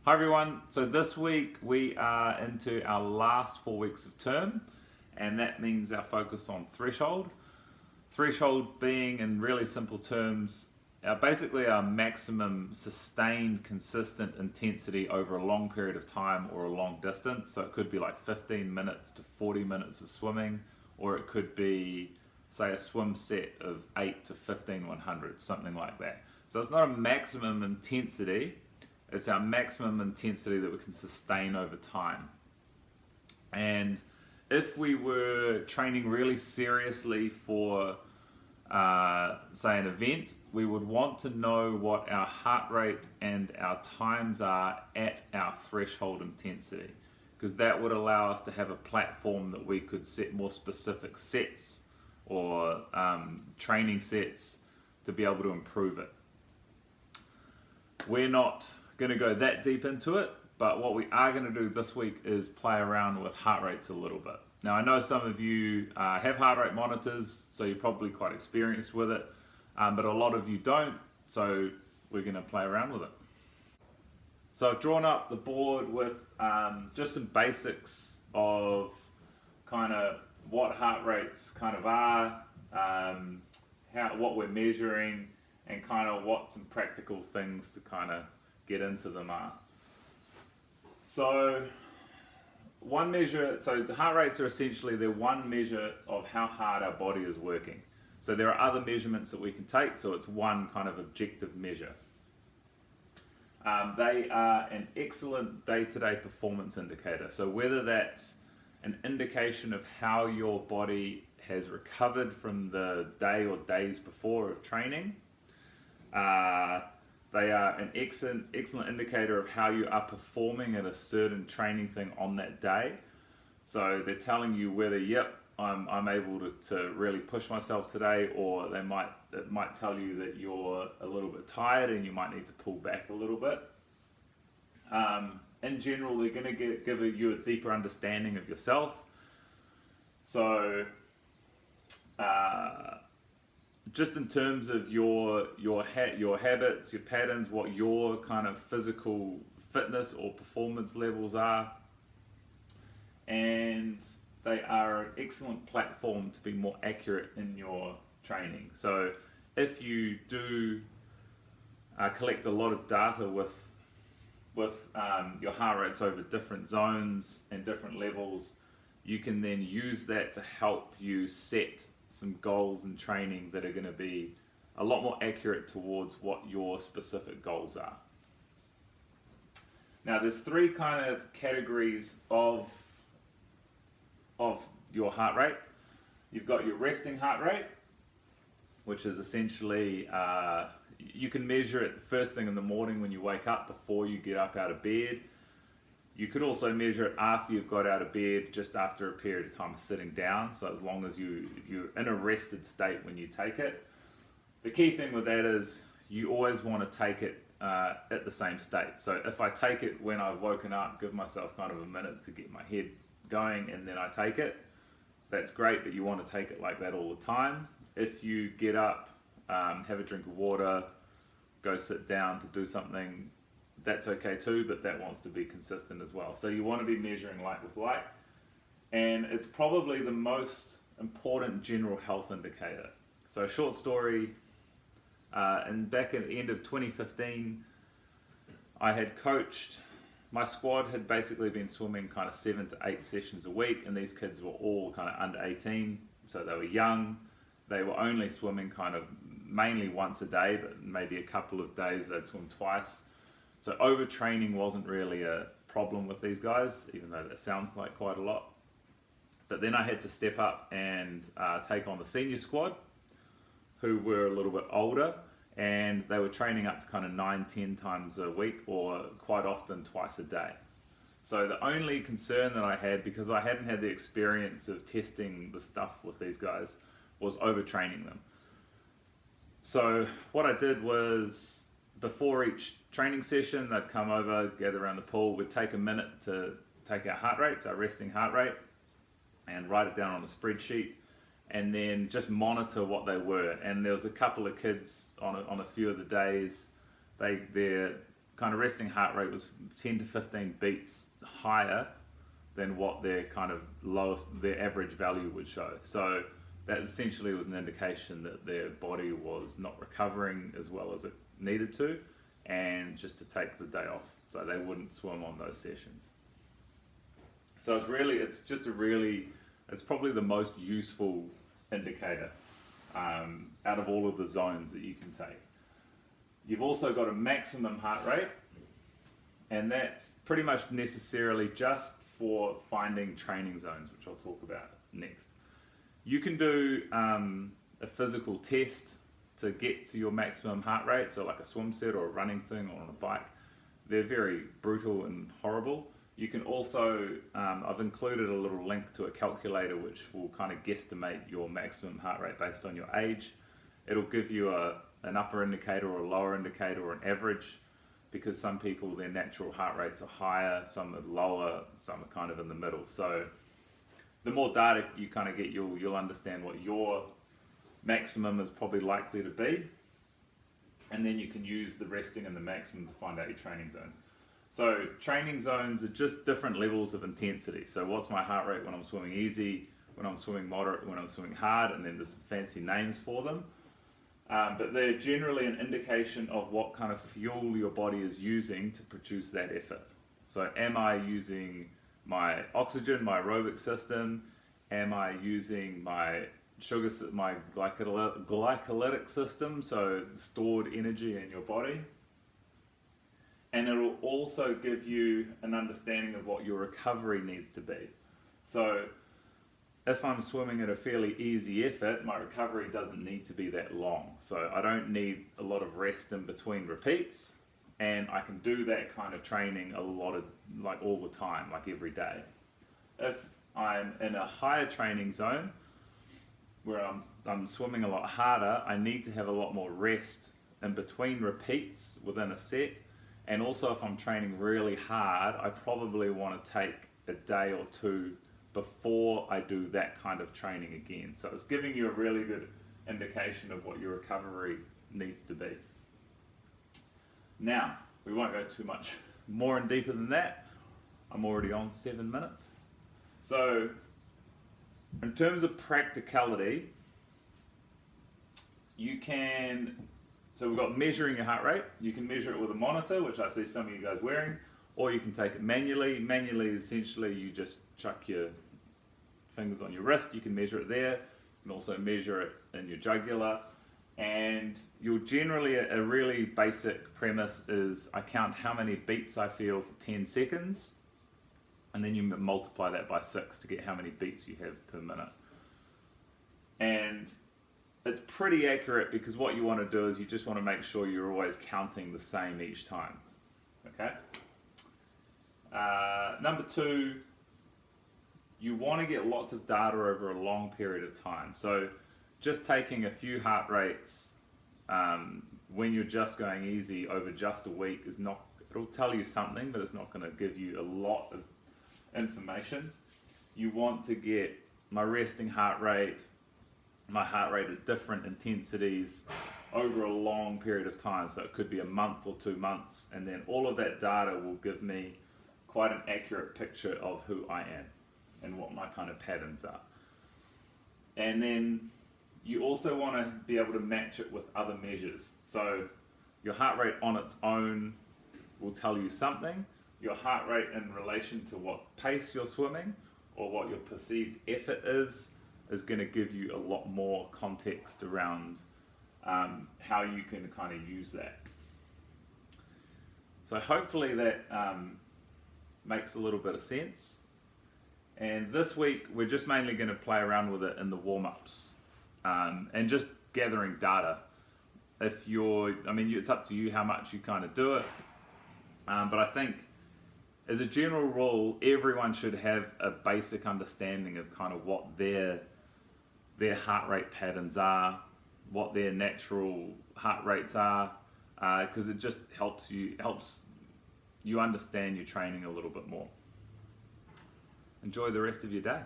Hi everyone, so this week we are into our last 4 weeks of term, and that means our focus on threshold. Threshold being, in really simple terms, basically our maximum sustained consistent intensity over a long period of time or a long distance. So it could be like 15 minutes to 40 minutes of swimming, or it could be, say, a swim set of 8 to 15 100, something like that. So it's not a maximum intensity, it's our maximum intensity that we can sustain over time. And if we were training really seriously for, say, an event, we would want to know what our heart rate and our times are at our threshold intensity, because that would allow us to have a platform that we could set more specific sets or training sets to be able to improve it. We're not going to go that deep into it, but what we are going to do this week is play around with heart rates a little bit. Now, I know some of you have heart rate monitors, so you're probably quite experienced with it, but a lot of you don't, so we're going to play around with it. So I've drawn up the board with just some basics of kind of what heart rates kind of are, what we're measuring, and kind of what some practical things to kind of get into them are. So one measure, so the heart rates are essentially, they're one measure of how hard our body is working. So there are other measurements that we can take, so it's one kind of objective measure. They are an excellent day-to-day performance indicator. So whether that's an indication of how your body has recovered from the day or days before of training, they are an excellent indicator of how you are performing at a certain training thing on that day. So they're telling you whether, yep, I'm able to really push myself today, or it might tell you that you're a little bit tired and you might need to pull back a little bit. In general, they're going to give you a deeper understanding of yourself. So just in terms of your habits, your patterns, what your kind of physical fitness or performance levels are, and they are an excellent platform to be more accurate in your training. So if you do collect a lot of data with your heart rates over different zones and different levels, you can then use that to help you set some goals in training that are going to be a lot more accurate towards what your specific goals are. Now, there's three kind of categories of your heart rate. You've got your resting heart rate, which is essentially, you can measure it the first thing in the morning when you wake up before you get up out of bed. You could also measure it after you've got out of bed, just after a period of time of sitting down, so as long as you're in a rested state when you take it. The key thing with that is you always want to take it at the same state. So if I take it when I've woken up, give myself kind of a minute to get my head going, and then I take it, that's great, but you want to take it like that all the time. If you get up, have a drink of water, go sit down to do something, that's okay too, but that wants to be consistent as well. So you want to be measuring like with like, and it's probably the most important general health indicator. So a short story, and back at the end of 2015, I had coached, my squad had basically been swimming kind of 7 to 8 sessions a week, and these kids were all kind of under 18, so they were young. They were only swimming kind of mainly once a day, but maybe a couple of days they'd swim twice. So overtraining wasn't really a problem with these guys, even though that sounds like quite a lot. But then I had to step up and take on the senior squad, who were a little bit older, and they were training up to kind of 9-10 times a week, or quite often twice a day. So the only concern that I had, because I hadn't had the experience of testing the stuff with these guys, was overtraining them. So what I did was, before each training session, they'd come over, gather around the pool, we'd take a minute to take our heart rates, our resting heart rate, and write it down on a spreadsheet, and then just monitor what they were. And there was a couple of kids on a few of the days, their kind of resting heart rate was 10 to 15 beats higher than what their kind of lowest, their average value would show. So that essentially was an indication that their body was not recovering as well as it needed to, and just to take the day off, so they wouldn't swim on those sessions. So it's probably the most useful indicator out of all of the zones that you can take. You've also got a maximum heart rate, and that's pretty much necessarily just for finding training zones, which I'll talk about next. You can do a physical test to get to your maximum heart rate, so like a swim set or a running thing or on a bike. They're very brutal and horrible. You can also, I've included a little link to a calculator which will kind of guesstimate your maximum heart rate based on your age. It'll give you an upper indicator or a lower indicator or an average, because some people, their natural heart rates are higher, some are lower, some are kind of in the middle. So the more data you kind of get, you'll understand what your maximum is probably likely to be, and then you can use the resting and the maximum to find out your training zones. So training zones are just different levels of intensity. So what's my heart rate when I'm swimming easy, when I'm swimming moderate, when I'm swimming hard, and then there's some fancy names for them. But they're generally an indication of what kind of fuel your body is using to produce that effort. So am I using my oxygen, my aerobic system? Am I using my my glycolytic system, so stored energy in your body? And it'll also give you an understanding of what your recovery needs to be. So if I'm swimming at a fairly easy effort, my recovery doesn't need to be that long. So I don't need a lot of rest in between repeats, and I can do that kind of training like all the time, like every day. If I'm in a higher training zone where I'm swimming a lot harder, I need to have a lot more rest in between repeats within a set. And also if I'm training really hard, I probably want to take a day or two before I do that kind of training again. So it's giving you a really good indication of what your recovery needs to be. Now, we won't go too much more and deeper than that. I'm already on 7 minutes. So in terms of practicality, so we've got measuring your heart rate. You can measure it with a monitor, which I see some of you guys wearing, or you can take it manually. Manually, essentially, you just chuck your fingers on your wrist. You can measure it there. You can also measure it in your jugular. And you'll generally, a really basic premise is I count how many beats I feel for 10 seconds, and then you multiply that by 6 to get how many beats you have per minute. And it's pretty accurate, because what you want to do is you just want to make sure you're always counting the same each time. Okay? Number 2, you want to get lots of data over a long period of time. So just taking a few heart rates when you're just going easy over just a week is not, it'll tell you something, but it's not going to give you a lot of information. You want to get my resting heart rate, my heart rate at different intensities over a long period of time. So it could be a month or 2 months, and then all of that data will give me quite an accurate picture of who I am and what my kind of patterns are. And then you also want to be able to match it with other measures. So your heart rate on its own will tell you something. Your heart rate in relation to what pace you're swimming or what your perceived effort is going to give you a lot more context around how you can kind of use that. So hopefully that makes a little bit of sense. And this week we're just mainly going to play around with it in the warm-ups and just gathering data. It's up to you how much you kind of do it, but I think as a general rule, everyone should have a basic understanding of kind of what their heart rate patterns are, what their natural heart rates are, because it just helps you understand your training a little bit more. Enjoy the rest of your day.